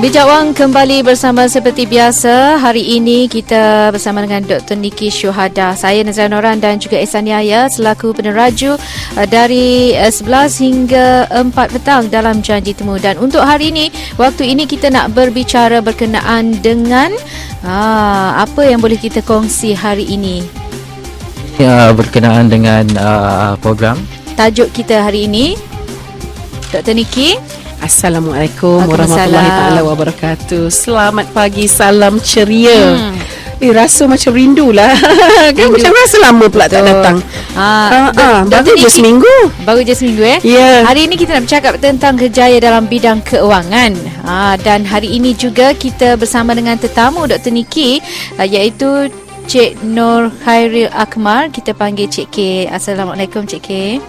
Bijak Wang kembali bersama seperti biasa. Hari ini kita bersama dengan Dr. Niki Syuhada. Saya Nazira Noran dan juga Ehsan Yahya selaku peneraju dari 11 hingga 4 petang dalam Janji Temu. Dan untuk hari ini, waktu ini kita nak berbicara berkenaan dengan apa yang boleh kita kongsi hari ini. Berkenaan dengan program. Tajuk kita hari ini, Dr. Niki. Assalamualaikum warahmatullahi taala wabarakatuh. Selamat pagi, salam ceria. Rasa macam rindulah. Kan macam rasa lama pula tak datang. Baru je seminggu. Baru je seminggu Yeah. Hari ini kita nak bercakap tentang kerjaya dalam bidang keuangan. Dan hari ini juga kita bersama dengan tetamu Dr. Niki, iaitu Cik Nur Khairil Akmal. Kita panggil Cik K. Assalamualaikum Cik K.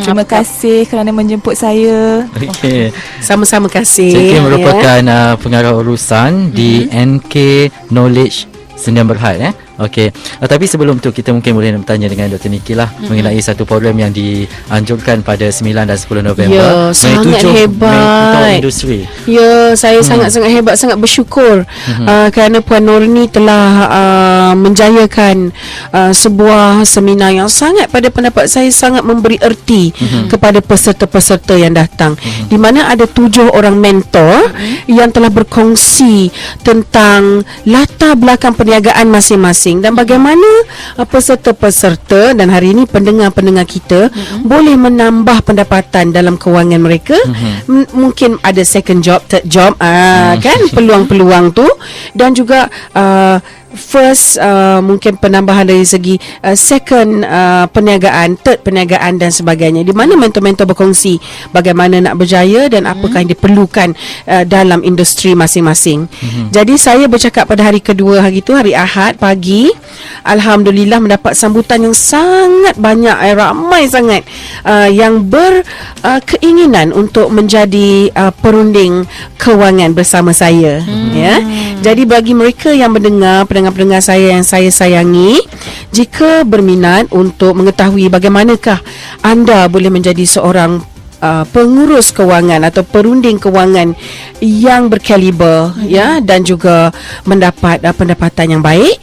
Terima kasih kerana menjemput saya. Okey. Sama-sama kasih. Cik merupakan pengarah urusan di NK Knowledge Sdn Bhd. Okey. Tapi sebelum tu kita mungkin boleh nak bertanya dengan Dr. Niki lah mengenai satu program yang dianjurkan pada 9 dan 10 November. Ya, sangat hebat. Industri. Ya, saya sangat-sangat hebat, sangat bersyukur kerana Puan Nurni telah menjayakan sebuah seminar yang sangat, pada pendapat saya, sangat memberi erti kepada peserta-peserta yang datang, di mana ada 7 orang mentor yang telah berkongsi tentang latar belakang perniagaan masing-masing dan bagaimana peserta-peserta dan hari ini pendengar-pendengar kita boleh menambah pendapatan dalam kewangan mereka. Mungkin ada second job, third job, kan, peluang-peluang tu, dan juga first mungkin penambahan dari segi second perniagaan, third perniagaan dan sebagainya, di mana mentor-mentor berkongsi bagaimana nak berjaya dan apakah yang diperlukan dalam industri masing-masing. Jadi saya bercakap pada hari kedua, hari itu hari Ahad pagi. Alhamdulillah mendapat sambutan yang sangat banyak, ramai sangat yang berkeinginan untuk menjadi perunding kewangan bersama saya. Ya. Jadi bagi mereka yang mendengar, pendengar saya yang saya sayangi, jika berminat untuk mengetahui bagaimanakah anda boleh menjadi seorang pengurus kewangan atau perunding kewangan yang berkaliber, ya, dan juga mendapat pendapatan yang baik,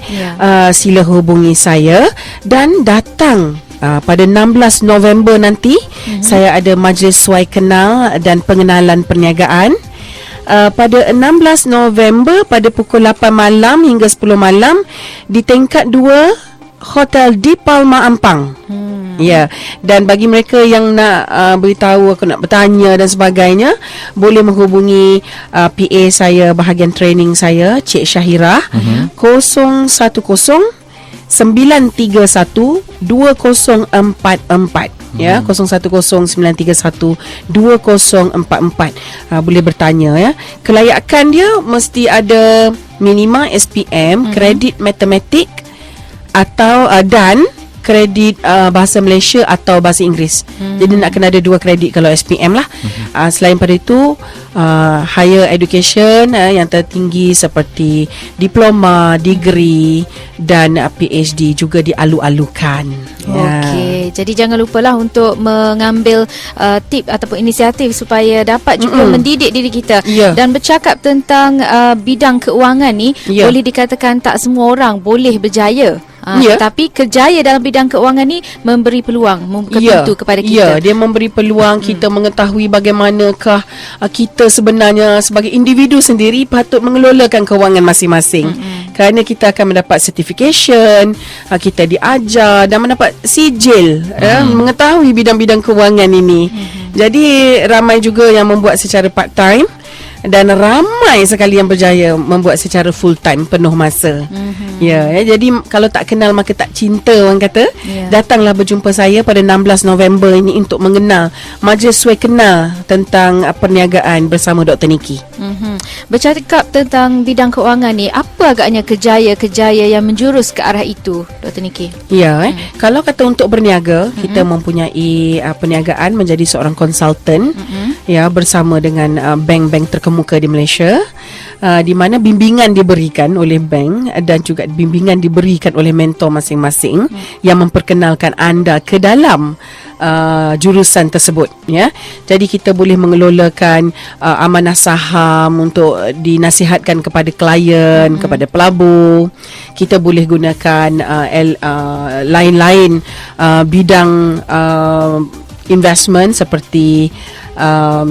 sila hubungi saya dan datang pada 16 November nanti. Saya ada majlis suai kenal dan pengenalan perniagaan. Pada 16 November pada pukul 8 malam hingga 10 malam di tingkat 2 Hotel di Palma Ampang. Ya, dan bagi mereka yang nak beritahu, aku nak bertanya dan sebagainya, boleh menghubungi PA saya, bahagian training saya, Cik Syahira, 010 931 2044. Ya, 0109312044. Boleh bertanya, ya. Kelayakan dia mesti ada minima SPM, kredit matematik atau dan kredit bahasa Malaysia atau bahasa Inggeris. Jadi nak kena ada 2 kredit kalau SPM lah. Selain pada itu, higher education yang tertinggi seperti diploma, degree dan PhD juga dialu-alukan. Okey, jadi jangan lupalah untuk mengambil tip ataupun inisiatif supaya dapat juga mendidik diri kita. Dan bercakap tentang bidang keuangan ni, boleh dikatakan tak semua orang boleh berjaya. Tetapi kerjaya dalam bidang keuangan ni memberi peluang, membuka pintu kepada kita. Dia memberi peluang kita mengetahui bagaimanakah kita sebenarnya sebagai individu sendiri patut mengelolakan kewangan masing-masing. Kerana kita akan mendapat certification, kita diajar dan mendapat sijil mengetahui bidang-bidang kewangan ini. Jadi ramai juga yang membuat secara part time dan ramai sekali yang berjaya membuat secara full time, penuh masa. Jadi kalau tak kenal maka tak cinta, orang kata. Datanglah berjumpa saya pada 16 November ini untuk mengenal majlis suai kenal tentang perniagaan bersama Dr. Niki. Bercakap tentang bidang keuangan ni, apa agaknya kerjaya-kerjaya yang menjurus ke arah itu, Dr. Niki? Kalau kata untuk berniaga, kita mempunyai perniagaan menjadi seorang konsultan, ya, bersama dengan bank-bank terkemuka di Malaysia, di mana bimbingan diberikan oleh bank dan juga bimbingan diberikan oleh mentor masing-masing yang memperkenalkan anda ke dalam jurusan tersebut, ya. Jadi kita boleh mengelolakan amanah saham untuk dinasihatkan kepada klien, kepada pelabur. Kita boleh gunakan lain-lain bidang investment seperti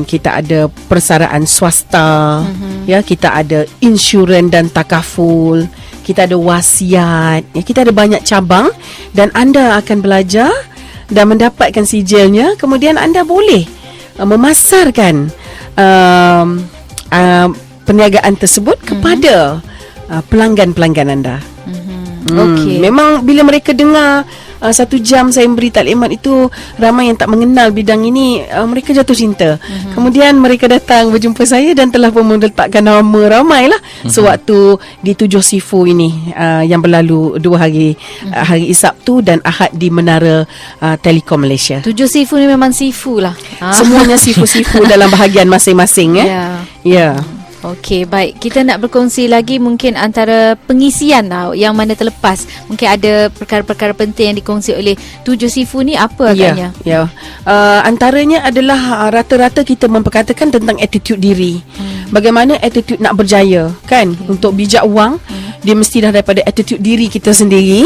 kita ada persaraan swasta, ya, kita ada insurans dan takaful, kita ada wasiat, ya, kita ada banyak cabang dan anda akan belajar dan mendapatkan sijilnya. Kemudian anda boleh memasarkan perniagaan tersebut kepada pelanggan-pelanggan anda. Okey. Memang bila mereka dengar 1 jam saya memberi taklimat itu, ramai yang tak mengenal bidang ini, mereka jatuh cinta. Kemudian mereka datang berjumpa saya dan telah pun meletakkan nama ramailah sewaktu di 7 Sifu ini yang berlalu 2 hari, hari Sabtu dan Ahad di Menara Telekom Malaysia. 7 Sifu ni memang Sifu lah. Semuanya Sifu-Sifu dalam bahagian masing-masing, ya. Ya. Okey, baik. Kita nak berkongsi lagi mungkin antara pengisian yang mana terlepas. Mungkin ada perkara-perkara penting yang dikongsi oleh 7 Sifu ni, apa agaknya? Ya. Antaranya adalah rata-rata kita memperkatakan tentang attitude diri. Bagaimana attitude nak berjaya, kan? Untuk bijak wang, dia mesti dah daripada attitude diri kita sendiri.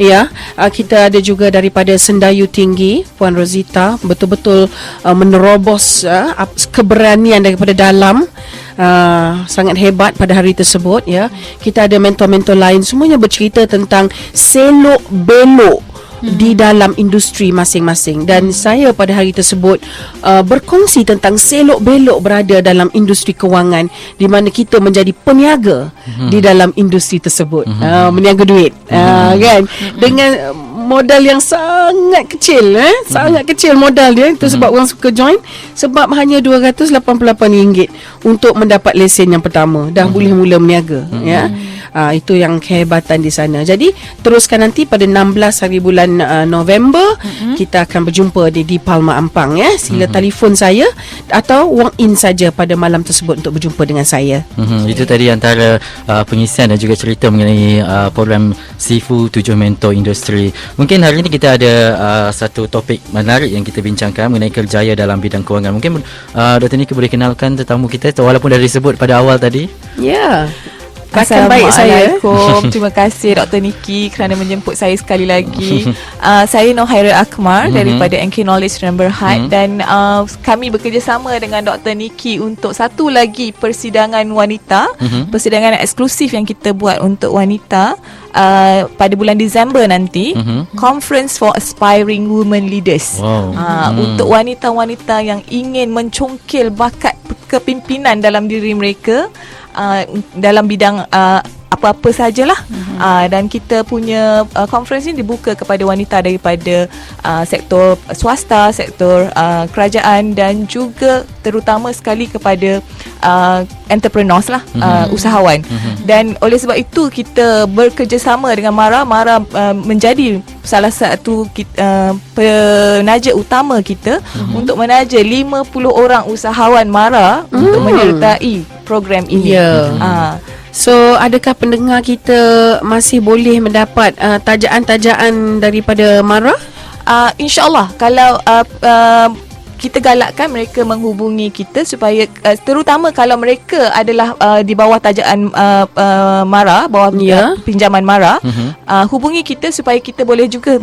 Ya. Kita ada juga daripada Sendayu Tinggi, Puan Rosita, betul-betul menerobos keberanian daripada dalam. Sangat hebat pada hari tersebut, ya. Kita ada mentor-mentor lain, semuanya bercerita tentang selok belok di dalam industri masing-masing. Dan saya pada hari tersebut berkongsi tentang selok belok berada dalam industri kewangan, di mana kita menjadi peniaga di dalam industri tersebut, meniaga duit, kan, dengan modal yang sangat kecil, sangat kecil modal dia. Itu sebab orang suka join, sebab hanya RM288 untuk mendapat lesen yang pertama, dah boleh mula meniaga, ya. Itu yang kehebatan di sana. Jadi teruskan nanti pada 16 hari bulan November, kita akan berjumpa di Palma Ampang, ya. Sila telefon saya atau walk in saja pada malam tersebut untuk berjumpa dengan saya. Itu tadi antara pengisian dan juga cerita mengenai program Sifu 7 Mentor Industri. Mungkin hari ini kita ada satu topik menarik yang kita bincangkan mengenai kerjaya dalam bidang kewangan. Mungkin Dr. Niki boleh kenalkan tetamu kita, walaupun dah disebut pada awal tadi. Ya. Rakan baik saya. Assalamualaikum. Terima kasih Dr. Niki kerana menjemput saya sekali lagi. Saya Nohaira Akmar daripada NK Knowledge dan Berhad, dan kami bekerjasama dengan Dr. Niki untuk satu lagi persidangan wanita, persidangan eksklusif yang kita buat untuk wanita pada bulan Disember nanti, Conference for Aspiring Women Leaders. Untuk wanita-wanita yang ingin mencongkil bakat kepimpinan dalam diri mereka, dalam bidang apa-apa sajalah. Dan kita punya conference ni dibuka kepada wanita daripada sektor swasta, sektor kerajaan, dan juga terutama sekali kepada entrepreneurs lah, usahawan. Dan oleh sebab itu kita bekerjasama dengan MARA. MARA menjadi salah satu penaja utama kita untuk menaja 50 orang usahawan MARA untuk menyertai program ini. So, adakah pendengar kita masih boleh mendapat tajaan-tajaan daripada MARA? InsyaAllah, kalau kita galakkan mereka menghubungi kita supaya terutama kalau mereka adalah di bawah tajaan MARA, bawah pinjaman MARA, hubungi kita supaya kita boleh juga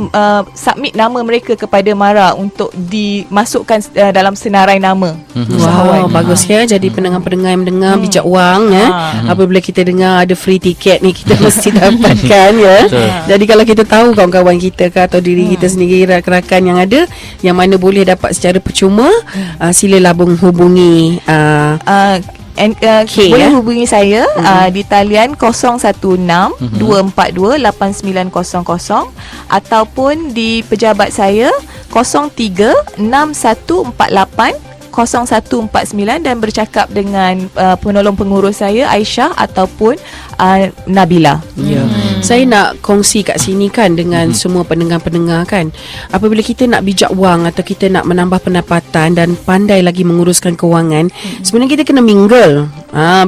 submit nama mereka kepada MARA untuk dimasukkan dalam senarai nama usahawan. Bagus, ya. Jadi pendengar-pendengar yang mendengar bijak wang, apabila kita dengar ada free tiket ni, kita mesti dapatkan, ya. Jadi kalau kita tahu kawan-kawan kita ke atau diri kita sendiri, rakan-rakan yang ada yang mana boleh dapat secara percuma, silalah hubungi boleh hubungi saya di talian 016-242-8900 ataupun di pejabat saya 03-6148-0111. 0149 dan bercakap dengan penolong pengurus saya Aisyah ataupun Nabila. Ya. Saya nak kongsi kat sini kan dengan semua pendengar-pendengar kan. Apabila kita nak bijak wang atau kita nak menambah pendapatan dan pandai lagi menguruskan kewangan, sebenarnya kita kena mingle.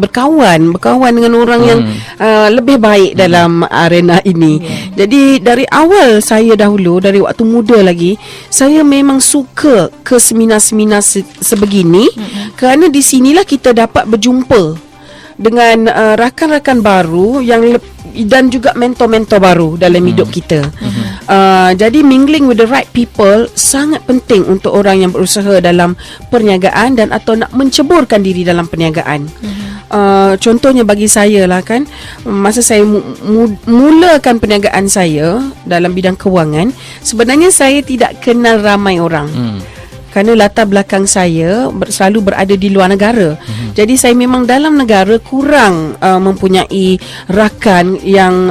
Berkawan dengan orang yang lebih baik dalam arena ini. Jadi dari awal saya dahulu, dari waktu muda lagi, saya memang suka ke seminar-seminar sebegini kerana di sinilah kita dapat berjumpa dengan rakan-rakan baru dan juga mentor-mentor baru dalam hidup kita. Jadi mingling with the right people sangat penting untuk orang yang berusaha dalam perniagaan dan atau nak menceburkan diri dalam perniagaan. Contohnya bagi saya lah kan, masa saya mulakan perniagaan saya dalam bidang kewangan, sebenarnya saya tidak kenal ramai orang. Kerana latar belakang saya selalu berada di luar negara. Jadi saya memang dalam negara kurang mempunyai rakan yang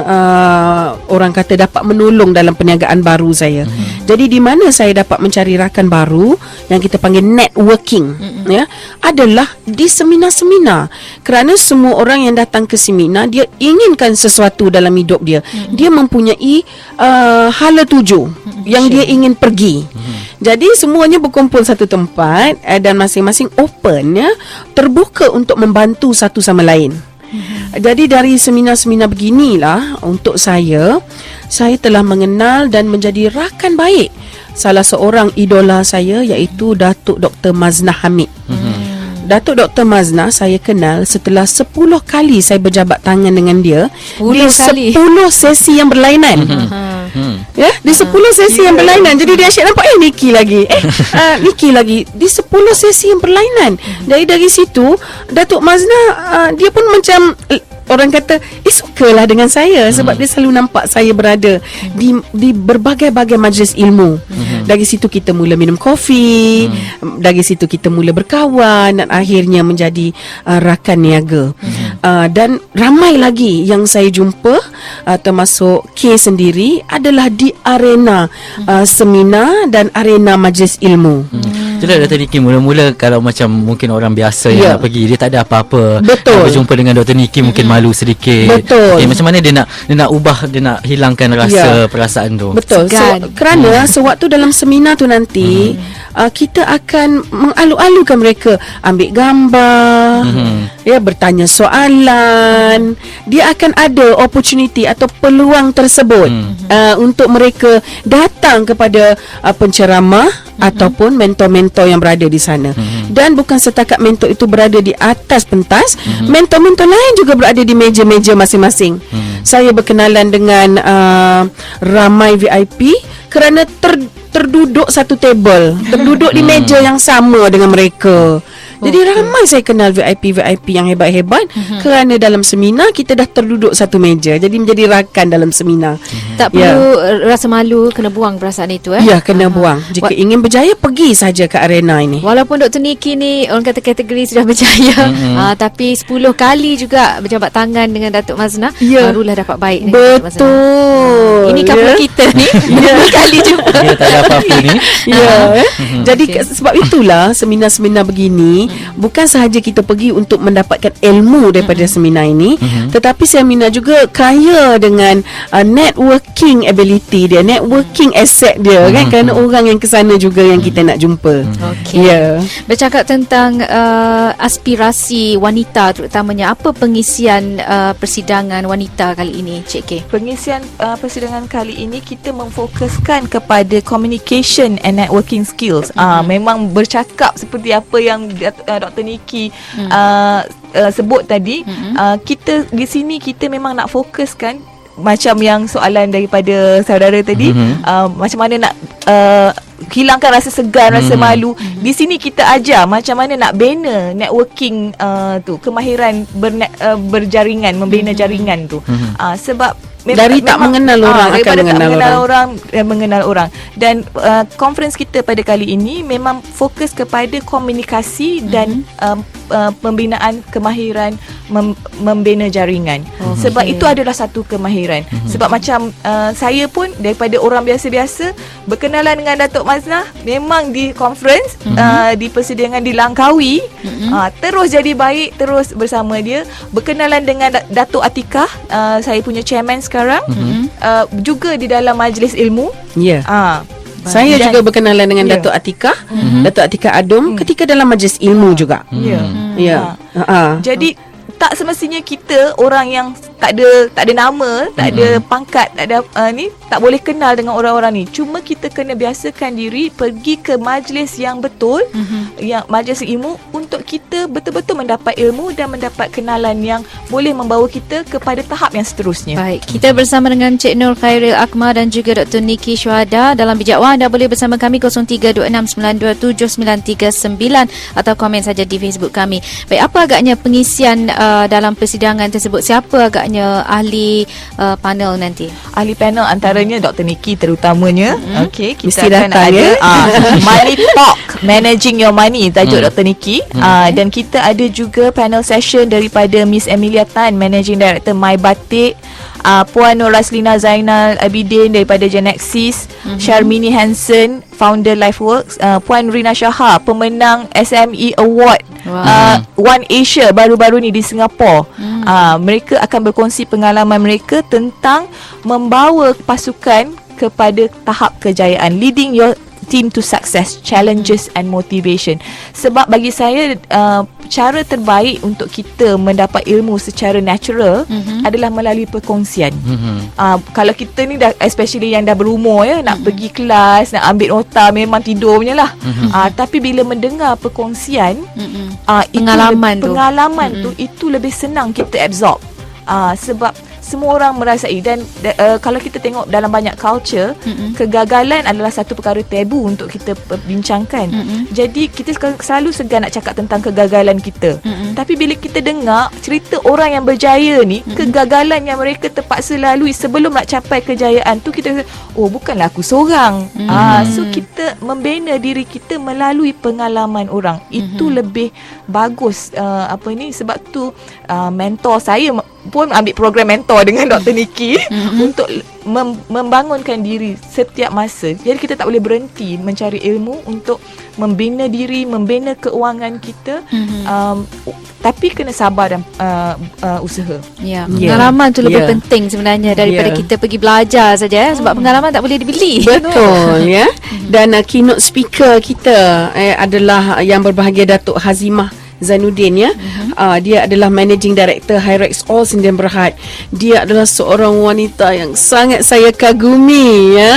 orang kata dapat menolong dalam perniagaan baru saya. Jadi di mana saya dapat mencari rakan baru yang kita panggil networking, ya, adalah di seminar-seminar. Kerana semua orang yang datang ke seminar, dia inginkan sesuatu dalam hidup dia. Dia mempunyai hala tuju yang dia ingin pergi. Jadi semuanya berkumpul satu tempat dan masing-masing open, ya, terbuka untuk membantu satu sama lain. Jadi dari seminar-seminar beginilah untuk saya telah mengenal dan menjadi rakan baik salah seorang idola saya, iaitu Datuk Dr. Maznah Hamid. Datuk Dr. Maznah saya kenal setelah 10 kali saya berjabat tangan dengan dia di 10 sesi yang berlainan. Ya, di 10 sesi yang berlainan. Jadi dia asyik nampak Niki lagi. Niki lagi di 10 sesi yang berlainan. Dari situ Datuk Maznah dia pun macam orang kata sukalah dengan saya sebab dia selalu nampak saya berada di berbagai-bagai majlis ilmu. Dari situ kita mula minum kopi, dari situ kita mula berkawan dan akhirnya menjadi rakan niaga. Dan ramai lagi yang saya jumpa, termasuk K sendiri, adalah di arena seminar dan arena majlis ilmu. Itulah Dr. Niki, mula-mula kalau macam mungkin orang biasa yang nak pergi, dia tak ada apa-apa. Betul. Berjumpa dengan Dr. Niki mungkin malu sedikit. Betul. Okay, macam mana dia nak ubah, dia nak hilangkan rasa perasaan tu. Betul. Kerana sewaktu dalam seminar tu nanti kita akan mengalu-alukan mereka, ambil gambar, ya, bertanya soalan. Dia akan ada opportunity atau peluang tersebut untuk mereka datang kepada penceramah ataupun mentor-mentor yang berada di sana. Dan bukan setakat mentor itu berada di atas pentas, mentor-mentor lain juga berada di meja-meja masing-masing. Saya berkenalan dengan ramai VIP kerana terduduk satu table, terduduk di meja yang sama dengan mereka. Jadi ramai saya kenal VIP yang hebat-hebat kerana dalam seminar kita dah terduduk satu meja. Jadi menjadi rakan dalam seminar. Tak perlu rasa malu, kena buang perasaan itu. Ya, kena buang. Jika ingin berjaya, pergi saja ke arena ini. Walaupun Dr. Niki ni orang kata kategori sudah berjaya, tapi 10 kali juga berjabat tangan dengan Datuk Maznah, barulah dapat baik dengan Datuk Maznah. Betul. Ini couple kita ni 10 kali jumpa. Dia tak ada apa-apa ni. Jadi sebab itulah seminar-seminar begini bukan sahaja kita pergi untuk mendapatkan ilmu daripada seminar ini, tetapi seminar juga kaya dengan networking ability dia, networking asset dia, kan, kerana orang yang ke sana juga yang kita nak jumpa. Bercakap tentang aspirasi wanita terutamanya, apa pengisian persidangan wanita kali ini, Cik K? Pengisian persidangan kali ini kita memfokuskan kepada communication and networking skills. Memang bercakap seperti apa yang Dr. Niki sebut tadi. Kita di sini kita memang nak fokuskan macam yang soalan daripada saudara tadi, macam mana nak hilangkan rasa segan, rasa malu. Di sini kita ajar macam mana nak bina networking tu, kemahiran berjaringan, membina jaringan tu. Sebab Dari tak mengenal orang akan daripada tak mengenal orang mengenal orang. Dan conference kita pada kali ini memang fokus kepada komunikasi dan pembinaan kemahiran membina jaringan. Sebab itu adalah satu kemahiran. Sebab macam saya pun daripada orang biasa-biasa berkenalan dengan Datuk Maznah memang di conference, di persidangan di Langkawi, terus jadi baik, terus bersama dia. Berkenalan dengan Datuk Atikah, saya punya chairman sekarang, juga di dalam majlis ilmu. Ya. Saya juga berkenalan dengan Datuk Atikah, Datuk Atikah Adom ketika dalam majlis ilmu juga. Ya. Jadi tak semestinya kita orang yang tak ada nama, tak ada pangkat, tak ada ni tak boleh kenal dengan orang-orang ni. Cuma kita kena biasakan diri pergi ke majlis yang betul, yang majlis ilmu, untuk kita betul-betul mendapat ilmu dan mendapat kenalan yang boleh membawa kita kepada tahap yang seterusnya. Baik, kita bersama dengan Cik Nur Khairil Akmal dan juga Dr. Niki Syuhada dalam Bijak Wah. Anda boleh bersama kami 0326927939 atau komen saja di Facebook kami. Baik, apa agaknya pengisian dalam persidangan tersebut? Siapa agaknya ahli panel nanti? Ahli panel antaranya Dr. Niki terutamanya. Okey, kita Mesti akan datang, ada ya? Money Talk, Managing Your Money, tajuk Dr. Niki. Dan kita ada juga panel session daripada Miss Emilia Tan, Managing Director My Batik, Puan Nur Raslina Zainal Abidin daripada Genexis, Sharmini Hansen, founder Lifeworks, Puan Rina Shahar, pemenang SME Award One Asia baru-baru ni di Singapura. Mereka akan berkongsi pengalaman mereka tentang membawa pasukan kepada tahap kejayaan, leading your team to success, challenges and motivation. Sebab bagi saya cara terbaik untuk kita mendapat ilmu secara natural adalah melalui perkongsian. Kalau kita ni dah, especially yang dah berumur ya, nak pergi kelas, nak ambil nota, memang tidur punya lah. Tapi bila mendengar perkongsian, pengalaman tu itu lebih senang kita absorb. Sebab semua orang merasai dan kalau kita tengok dalam banyak culture, kegagalan adalah satu perkara tabu untuk kita bincangkan. Jadi kita selalu segan nak cakap tentang kegagalan kita. Tapi bila kita dengar cerita orang yang berjaya ni, kegagalan yang mereka terpaksa lalui sebelum nak capai kejayaan tu, kita bukanlah aku seorang. So kita membina diri kita melalui pengalaman orang. Itu lebih bagus. Sebab tu mentor saya pun ambil program mentor dengan Dr. Niki untuk membangunkan diri setiap masa. Jadi kita tak boleh berhenti mencari ilmu untuk membina diri, membina keuangan kita. Tapi kena sabar dan usaha. Ya, pengalaman tu lebih penting sebenarnya daripada kita pergi belajar saja, sebab pengalaman tak boleh dibeli. Betul ya. Dan keynote speaker kita adalah yang berbahagia Datuk Hazimah Zainuddin ya. Dia adalah Managing Director Hyrex All Sdn Bhd. Dia adalah seorang wanita yang sangat saya kagumi ya.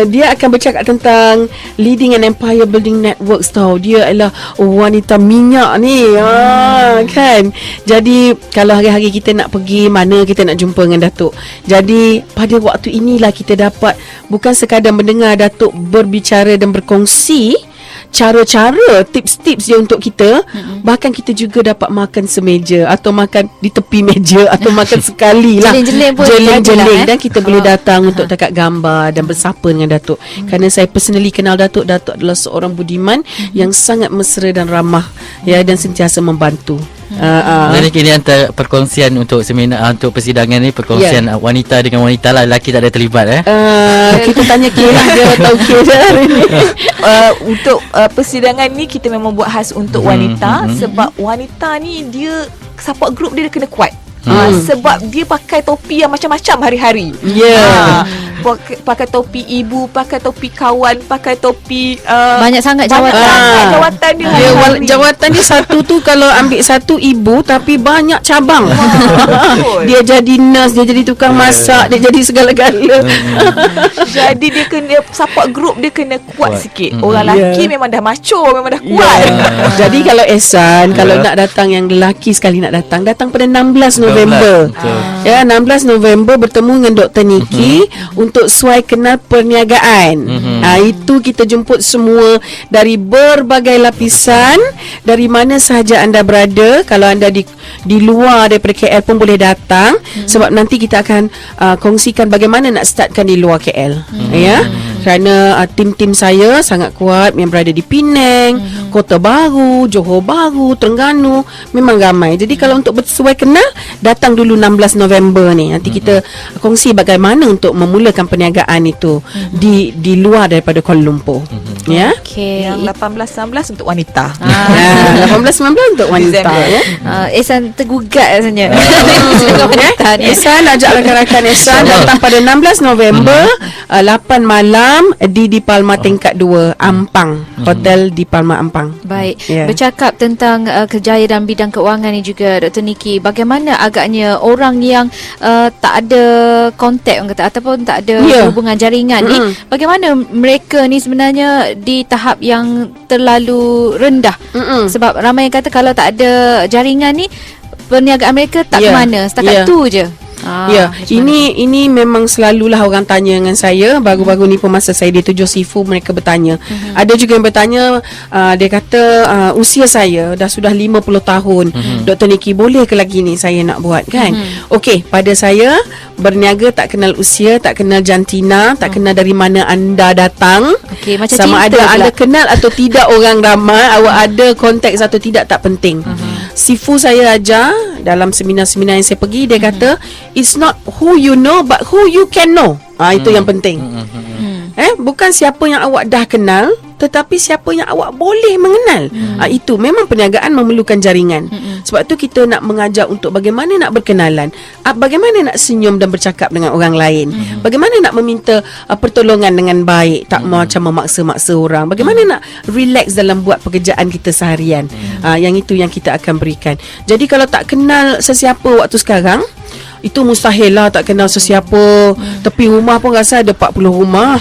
Dia akan bercakap tentang leading an empire building networks tau. Dia adalah wanita minyak ni kan. Jadi kalau hari-hari kita nak pergi mana, kita nak jumpa dengan Datuk. Jadi pada waktu inilah kita dapat bukan sekadar mendengar Datuk berbicara dan berkongsi cara-cara, tips-tips dia untuk kita. Bahkan kita juga dapat makan semeja atau makan di tepi meja atau makan sekali lah, jeling-jeling dan kita boleh datang untuk dekat gambar dan bersapa dengan Datuk. Kerana saya personally kenal Datuk. Datuk adalah seorang budiman yang sangat mesra dan ramah ya, dan sentiasa membantu. Jadi ini antara perkongsian untuk seminar, untuk persidangan ni, perkongsian wanita dengan wanita lah, lelaki tak ada terlibat kita tanya Kira, dia tahu Kira hari ni. Untuk persidangan ni kita memang buat khas untuk wanita. Sebab wanita ni dia support group dia kena kuat. Sebab dia pakai topi yang macam-macam hari-hari. Pakai topi ibu, pakai topi kawan, pakai topi banyak sangat jawatan. Jawatan dia hari-hari. Jawatan dia satu tu, kalau ambil satu ibu tapi banyak cabang. Dia jadi nurse, dia jadi tukang masak, dia jadi segala-gala. Jadi dia kena support group, dia kena kuat sikit. Orang lelaki memang dah macho, memang dah kuat. Jadi kalau Ehsan, kalau nak datang, yang lelaki sekali nak datang pada 16 November November. Betul. Ya, 16 November bertemu dengan Dr. Niki untuk suai kenal perniagaan. Itu kita jemput semua dari berbagai lapisan, dari mana sahaja anda berada. Kalau anda di luar daripada KL pun boleh datang, sebab nanti kita akan kongsikan bagaimana nak startkan di luar KL. Ya. Kerana tim-tim saya sangat kuat yang berada di Penang, Kota Baru, Johor Bahru, Terengganu, memang ramai. Jadi kalau untuk bersuai kenal, datang dulu 16 November ni. Nanti kita kongsi bagaimana untuk memulakan perniagaan itu di luar daripada Kuala Lumpur. Ya. Okey. Yang 18-19 untuk wanita. 18-19 untuk wanita. Disember. Ya. Ehsan tergugat rasanya. Ehsan ajak rakan-rakan Ehsan datang pada 16 November 8 malam di Palma tingkat 2 Ampang, Hotel di Palma Ampang. Baik. Ya. Bercakap tentang kerjaya dalam bidang keuangan ni juga Dr. Niki, bagaimana agaknya orang yang tak ada kontak orang kata ataupun tak ada hubungan jaringan ni, bagaimana mereka ni sebenarnya di tahap yang terlalu rendah? Sebab ramai yang kata kalau tak ada jaringan ni perniagaan mereka tak ke mana, setakat tu je. Ini memang selalulah orang tanya dengan saya. Baru-baru ni pun masa saya di Tujuh Sifu, mereka bertanya. Ada juga yang bertanya, dia kata usia saya dah sudah 50 tahun. Dr. Niki, boleh ke lagi ni saya nak buat kan? Okey, pada saya berniaga tak kenal usia, tak kenal jantina, tak kenal dari mana anda datang. Okey, macam sama ada pula anda kenal atau tidak orang ramai, awak ada konteks atau tidak, tak penting. Sifu saya ajar dalam seminar-seminar yang saya pergi, dia kata it's not who you know but who you can know. Itu yang penting. Bukan siapa yang awak dah kenal, tetapi siapa yang awak boleh mengenal. Itu memang perniagaan memerlukan jaringan. Sebab tu kita nak mengajar untuk bagaimana nak berkenalan, bagaimana nak senyum dan bercakap dengan orang lain, bagaimana nak meminta pertolongan dengan baik, tak macam memaksa-maksa orang, bagaimana nak relax dalam buat pekerjaan kita seharian. Yang itu yang kita akan berikan. Jadi kalau tak kenal sesiapa waktu sekarang, itu mustahil lah tak kenal sesiapa. Tepi rumah pun rasa ada 40 rumah.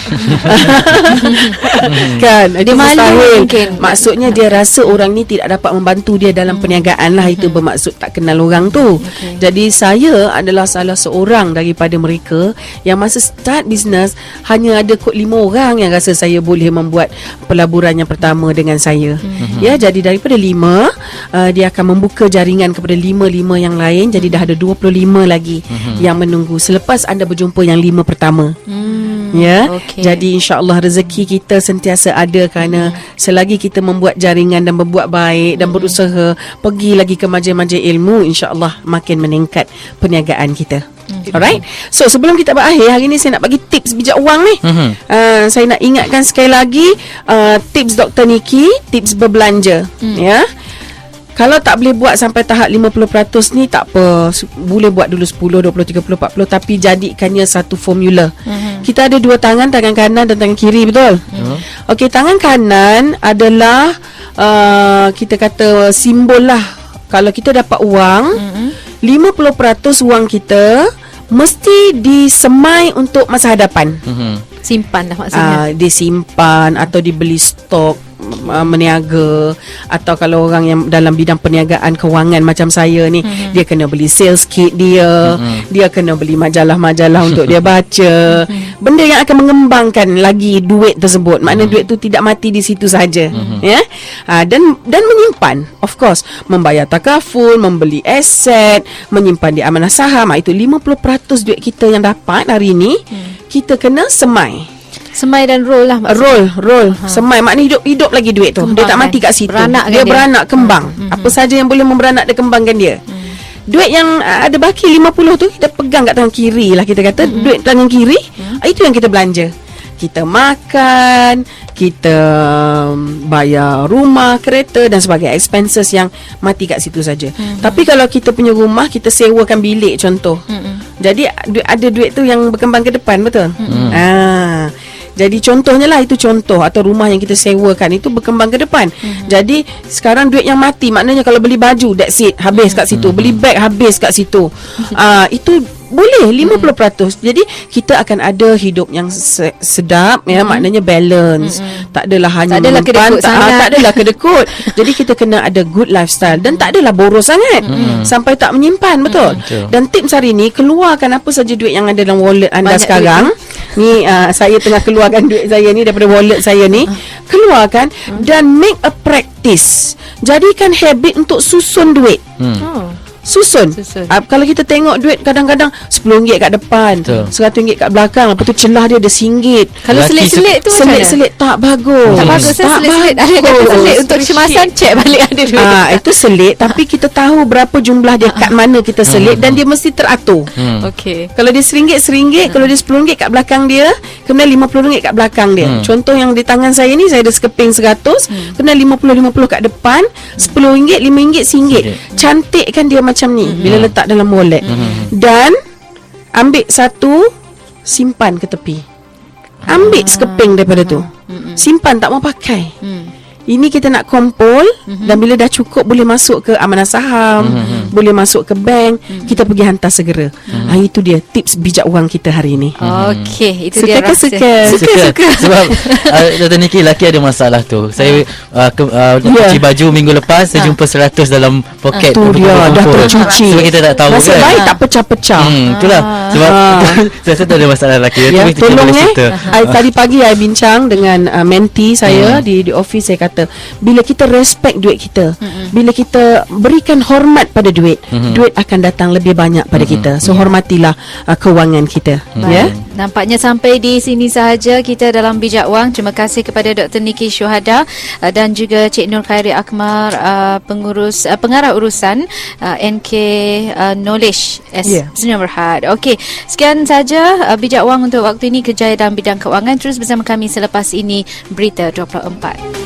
Kan? Dia malu mungkin. Maksudnya dia rasa orang ni tidak dapat membantu dia dalam perniagaan lah. Itu bermaksud tak kenal orang tu. Jadi saya adalah salah seorang daripada mereka yang masa start bisnes hanya ada kot 5 orang yang rasa saya boleh membuat pelaburan yang pertama dengan saya. Ya, jadi daripada 5 dia akan membuka jaringan kepada 5 yang lain. Jadi dah ada 25 lagi yang menunggu selepas anda berjumpa yang 5 pertama. Jadi insya-Allah rezeki kita sentiasa ada, kerana selagi kita membuat jaringan dan berbuat baik dan berusaha pergi lagi ke majlis-majlis ilmu, insya-Allah makin meningkat perniagaan kita. Alright. So sebelum kita berakhir hari ni, saya nak bagi tips bijak wang ni. Saya nak ingatkan sekali lagi tips Dr. Niki, tips berbelanja. Ya. Kalau tak boleh buat sampai tahap 50% ni tak apa, boleh buat dulu 10, 20, 30, 40, tapi jadikannya satu formula. Kita ada 2 tangan, tangan kanan dan tangan kiri, betul? Okey, tangan kanan adalah kita kata simbol lah. Kalau kita dapat wang, 50% wang kita mesti disemai untuk masa hadapan. Simpan lah maksudnya. Disimpan atau dibeli stok meniaga, atau kalau orang yang dalam bidang perniagaan kewangan macam saya ni, dia kena beli sales kit dia, dia kena beli majalah-majalah untuk dia baca, benda yang akan mengembangkan lagi duit tersebut. Maknanya duit tu tidak mati di situ saja. Ya. Dan menyimpan, of course, membayar takaful, membeli aset, menyimpan di amanah saham. Itu 50% duit kita yang dapat hari ni, kita kena semai. Semai dan roll lah maksudnya. Roll semai, maknanya hidup lagi duit tu. Kembang, dia tak mati kat situ. Dia beranak kembang. Apa saja yang boleh memberanak, dia kembangkan dia. Duit yang ada baki 50 tu kita pegang kat tangan kiri lah, kita kata. Duit tangan kiri, itu yang kita belanja. Kita makan, kita bayar rumah, kereta dan sebagainya, expenses yang mati kat situ saja. Tapi kalau kita punya rumah, kita sewakan bilik contoh. Jadi ada duit tu yang berkembang ke depan, betul? Jadi contohnya lah, itu contoh, atau rumah yang kita sewakan itu berkembang ke depan. Jadi sekarang duit yang mati, maknanya kalau beli baju, that's it, habis kat situ. Beli beg, habis kat situ. Itu boleh 50%. Jadi kita akan ada hidup yang sedap ya, maknanya balance. Tak adalah hanya Tak adalah kedekut sangat. tak adalah kedekut. Jadi kita kena ada good lifestyle dan tak adalah boros sangat sampai tak menyimpan, betul. Betul. Dan tips hari ni, keluarkan apa saja duit yang ada dalam wallet anda Banyak sekarang. Ni saya tengah keluarkan duit saya ni daripada wallet saya ni. Keluarkan dan make a practice. Jadikan habit untuk susun duit. Oh. Susun. Kalau kita tengok duit kadang-kadang RM10 kat depan, Betul. RM100 kat belakang, lepas tu celah dia ada RM1. Kalau Lelaki selit-selit tu macam mana? Selit-selit tak bagus. Tak bagus. Saya selit-selit. Ada yang kata selit untuk kecemasan, cek balik ada duit. Itu selit, tapi kita tahu berapa jumlah dia kat mana kita selit dan dia mesti teratur. Okey. Kalau dia RM1, kalau dia RM10 kat belakang dia, kemudian RM50 kat belakang dia. Contoh yang di tangan saya ni, saya ada sekeping 100, kemudian RM50 kat depan, RM10, RM5, RM1. Cantikkan dia macam ni bila letak dalam wallet. Dan ambil satu, simpan ke tepi. Ambil sekeping daripada tu, simpan, tak mau pakai. Ini kita nak kumpul dan bila dah cukup boleh masuk ke amanah saham, boleh masuk ke bank, kita pergi hantar segera. Itu dia tips bijak wang kita hari ini. Okey, itu Suka dia ke rahsia. suka? Sebab Dr. Niki, laki ada masalah tu. Saya cuci baju minggu lepas, saya jumpa 100 dalam poket. Tu dia dah tercuci. Sebab kita tak tahu Nasib kan. baik tak pecah-pecah. Itulah sebab saya rasa tu ada masalah lelaki. Ya, Tapi kita tolong boleh cerita. Tadi pagi saya bincang dengan mentee saya di office. Saya kata, bila kita respect duit kita, bila kita berikan hormat pada duit, duit akan datang lebih banyak pada kita. So hormatilah kewangan kita. Ya. Nampaknya sampai di sini sahaja kita dalam Bijak Wang. Terima kasih kepada Dr. Niki Syuhada dan juga Cik Nur Khairi Akmar, pengarah urusan NK Knowledge Sdn Bhd. Okey, sekian saja Bijak Wang untuk waktu ini, kerjaya dalam bidang kewangan. Terus bersama kami selepas ini Berita 24.